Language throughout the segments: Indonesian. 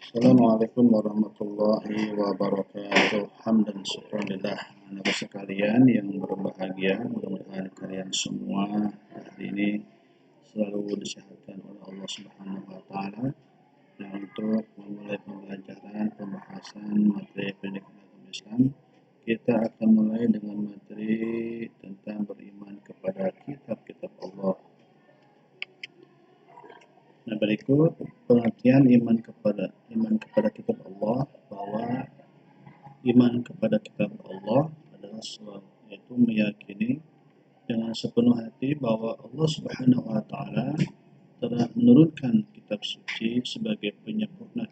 Assalamualaikum warahmatullahi wabarakatuh. Hamdan syukranillah. Anak sekalian yang berbahagia, mudah-mudahan kalian semua hari ini selalu disehatkan oleh Allah Subhanahu wa taala. Dan untuk memulai pembelajaran pembahasan materi pendidikan agama Islam, kita akan mulai dengan materi tentang beriman kepada kitab-kitab Allah. Nah, berikut pengertian iman kepada kitab Allah, bahwa iman kepada kitab Allah adalah yaitu meyakini dengan sepenuh hati bahwa Allah Subhanahu wa taala telah menurunkan kitab suci sebagai penyempurna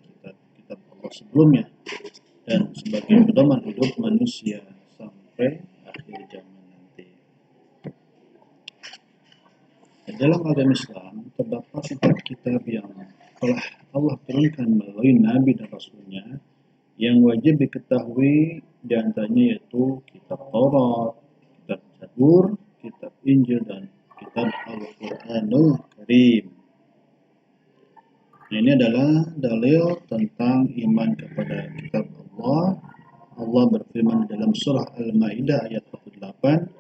kitab Allah sebelumnya dan sebagai pedoman hidup manusia sampai akhir zaman nanti. Dalam agama Islam terdapat 4 kitab yang telah Allah turunkan melalui Nabi dan Rasulnya yang wajib diketahui, di antaranya yaitu kitab Taurat, kitab Zabur, kitab Injil, dan kitab Al-Quranul Karim. Nah, ini adalah dalil tentang iman kepada kitab Allah. Allah berfirman dalam surah Al-Maidah ayat 48,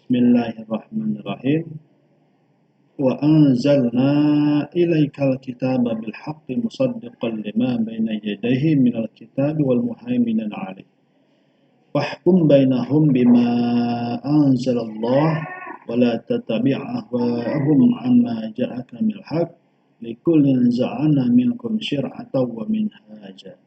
Bismillahirrahmanirrahim. Wa anzalna ilaikal kitaba bil haqqi musaddiqan lima baina yadayhi minal kitabi wal muhaiminan 'alaih. Fahkum bainahum bima anzalallah wa la tattabi' ahwa'ahum 'amma ja'aka minal haqq likullin ja'alna minkum syir'atan wa minhaja.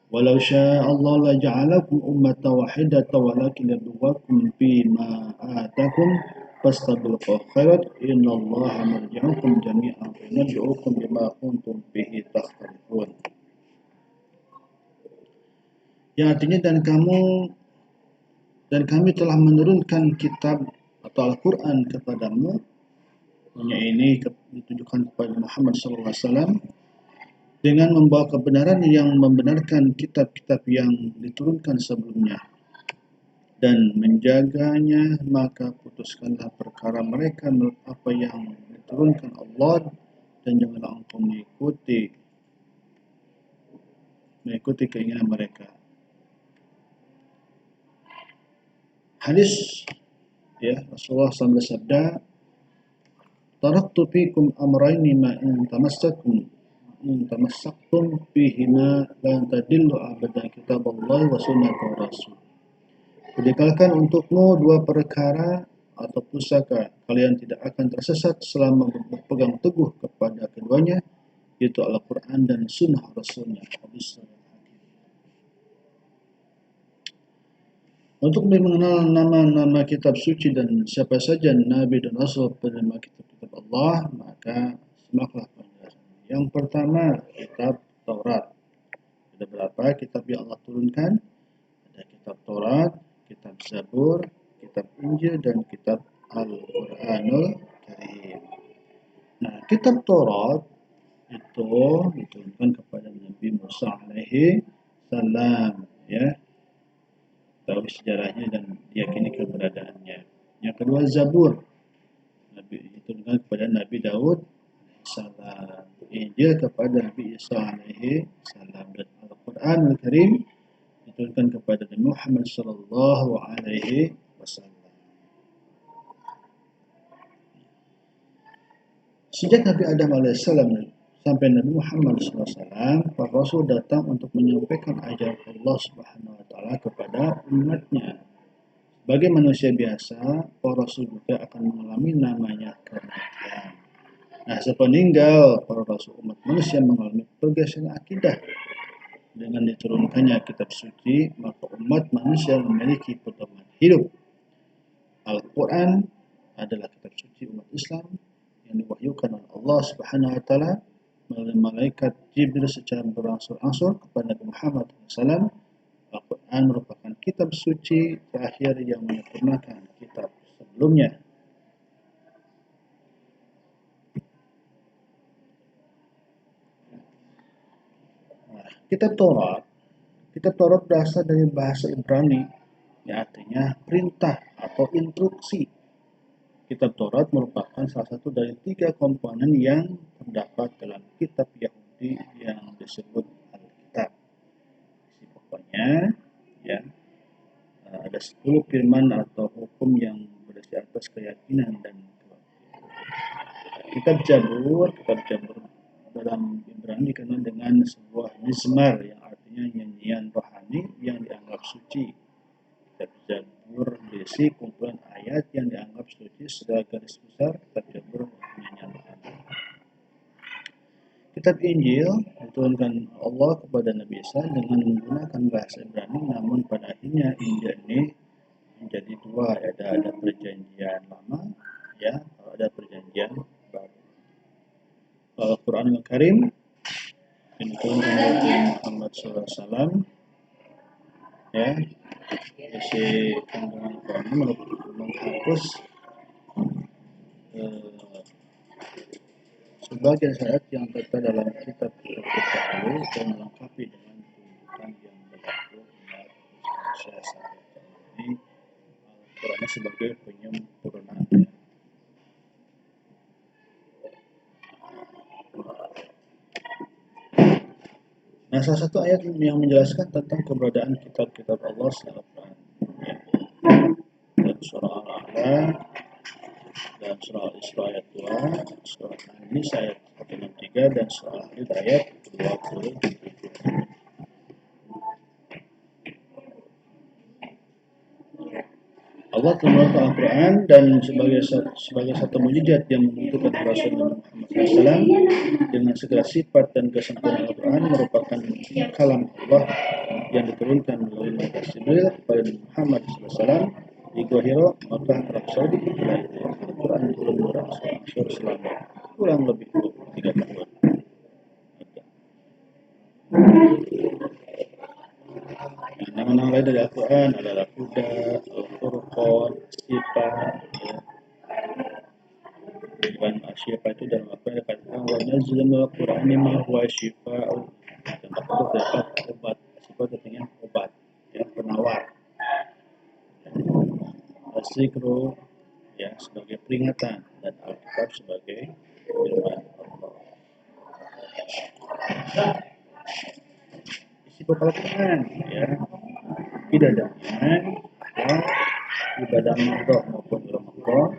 Walau syaa Allah la ja'alakum ummatan wahidatan walakin yabluwakum fima atakum fastabiqul khairat innallaha marji'ukum jami'an wa yunabbi'ukum bima kuntum bihi takhtalifun. Yang artinya dan kami telah menurunkan kitab atau Al-Quran kepadamu. Ini ditujukan kepada Muhammad SAW dengan membawa kebenaran yang membenarkan kitab-kitab yang diturunkan sebelumnya dan menjaganya, maka putuskanlah perkara mereka menurut apa yang diturunkan Allah, dan janganlah engkau mengikuti keinginan mereka. Hadis Rasulullah SAW bersabda, taraktu fikum amrayni ma in tamassaktum fihima lan tadillu abadan kitaballahi wa sunnatar rasul. Kudikalkan untukmu 2 perkara atau pusaka, kalian tidak akan tersesat selama berpegang teguh kepada keduanya, yaitu Al-Quran dan Sunnah Rasulnya. Untuk lebih mengenal nama-nama kitab suci dan siapa saja Nabi dan Rasul penerima kitab-kitab Allah, maka simaklah penjelasan. Yang pertama, kitab Taurat. Ada berapa kitab yang Allah turunkan? Ada kitab Taurat, kitab Zabur, kitab Injil, dan kitab Al-Quranul Karim. Nah, kitab Taurat itu diturunkan kepada Nabi Musa alaihi salam, tahu sejarahnya dan diyakini keberadaannya. Yang kedua, Zabur, diturunkan kepada Nabi Daud salam. Injil kepada Nabi Isa alaihi salam, dan Al-Quranul Karim diturunkan kepada Nabi Muhammad sallallahu alaihi wasallam. Sejak Nabi Adam alaihissalam sampai Nabi Muhammad SAW, para Rasul datang untuk menyampaikan ajaran Allah Subhanahu wa taala kepada umatnya. Sebagai manusia biasa, para Rasul juga akan mengalami namanya kematian. Nah, sepeninggal para Rasul, umat manusia mengalami pergeseran akidah. Dengan diturunkannya kitab suci, maka umat manusia memiliki pedoman hidup. Al-Quran adalah kitab suci umat Islam yang diwahyukan oleh Allah Subhanahu wa taala melalui malaikat Jibril secara berangsur-angsur kepada Nabi Muhammad SAW. Al-Quran merupakan kitab suci terakhir yang menyempurnakan kitab sebelumnya. Kitab Taurat berasal dari bahasa Ibrani yang artinya perintah atau instruksi. Kitab Taurat merupakan salah satu dari 3 komponen yang terdapat dalam kitab Yahudi yang disebut Alkitab. 10 firman atau hukum yang berdasar atas keyakinan dan kewakilan. Kitab Jabur dalam Ibrani dikenal dengan sebuah mizmar yang artinya nyanyian rohani yang dianggap suci. Kitab Jabur berisi kumpulan ayat yang dianggap suci. Secara garis besar, Kitab Jabur nyanyian rohani. Kitab Injil diturunkan Allah kepada Nabi Isa dengan menggunakan bahasa Ibrani, namun pada akhirnya Injil ini menjadi dua, ada perjanjian lama, ya, ada perjanjian baru. Al-Quran Al-Karim diturunkan oleh Muhammad SAW, ya, isi kandungan Al-Quran ini menghapus sebagian ayat yang tertera dalam kitab terdahulu dan melengkapi dengan tuntutan yang berlaku umat manusia saat ini. Al-Quran sebagai penyempurnaan. Nah, salah satu ayat yang menjelaskan tentang keberadaan kitab-kitab Allah selain Al-Quran, ya, dalam surah Al-A'la, dalam surah Al-Isra ayat 2, surah An-Nisa ayat 163, dan surah Al-Hadid ayat 20. Allah telah menurunkan Al-Quran dan sebagai satu mukjizat yang membutuhkan Rasulullah Muhammad SAW dengan segala sifat dan kesempurnaan. Al-Quran merupakan kalam Allah yang diturunkan melalui malaikat Jibril kepada Muhammad SAW di Gua Hira, Makkah, Arab Saudi. Al-Quran turun berangsur selama kurang lebih 23 tahun. Nama-nama lain dari Al-Quran adalah Huda, Al-Furqan, Syifa, ya. Dan Syifa itu dalam Al-Quran dikatakan wa nazzalna Al-Qur'ana ma huwa syifa'un, dan maksud dapat obat. Syifa artinya obat, ya, penawar. Al-Zikru, ya, sebagai peringatan, dan Al-Kitab sebagai firman Allah. Isi pokok Al-Quran, ya, tidak ada iman, ibadah makhluk maupun Ramadan,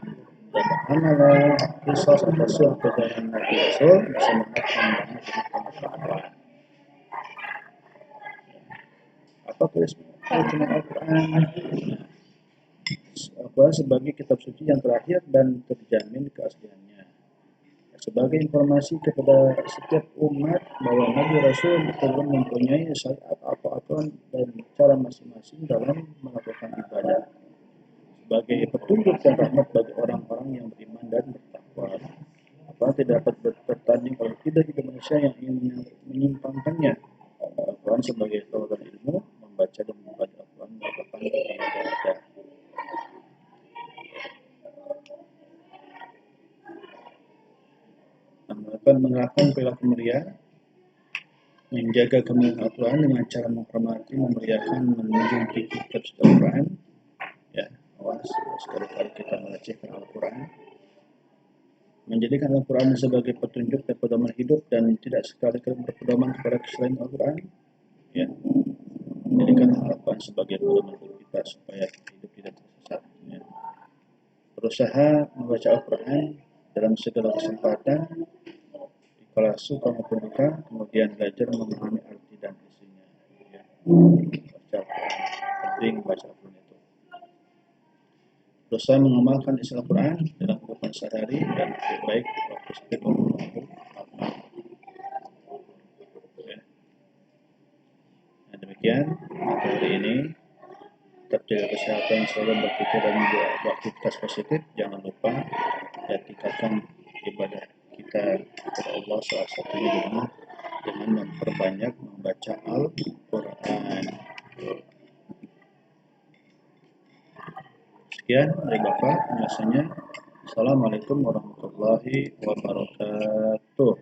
dan amalan kisah Rasul perjalanan Nabi Rasul semangat membangun pemahaman. Apa tulisan Al-Quran? Al-Quran sebagai kitab suci yang terakhir dan terjamin keasliannya. Sebagai informasi kepada setiap umat bahwa Nabi Rasul telah mempunyai syariat atau aturan dan cara masing-masing dalam melakukan ibadah. Sebagai petunjuk dan rahmat bagi orang-orang yang beriman dan bertakwa. Apa tidak dapat bertanding kalau tidak manusia yang ingin menyimpangkannya. Al-Quran sebagai tauran ilmu, membaca dan membaca Al-Quran merupakan ibadah. Menerapkan perilaku mulia, menjaga kemuliaan Al-Quran dengan cara menghormati, memuliakan, menunjukkan kitab Al-Quran, ya, awas sekali-kali kita melecehkan Al-Quran, menjadikan Al-Quran sebagai petunjuk dan pedoman hidup dan tidak sekali-kali berpedoman kepada selain Al-Quran, ya, menjadikan Al-Quran sebagai pedoman hidup kita supaya hidup tidak tersesat, ya. Berusaha membaca Al-Quran dalam segala kesempatan, kala suka maupun duka, kemudian belajar memahami arti dan isinya, ya. Baca Al-Quran, penting baca Al-Quran itu. Berusaha mengamalkan isi Al-Quran dalam kehidupan sehari dan lebih baik waktu sakit maupun waktu lapar. Ya. Nah, demikian hari ini. Tetap jaga kesehatan, selalu berpikir dan beraktivitas positif. Jangan lupa dan tingkatkan ibadah kita kepada Allah, salah satunya dengan memperbanyak membaca Al-Quran. Sekian dari Bapak penjelasannya. Assalamualaikum warahmatullahi wabarakatuh.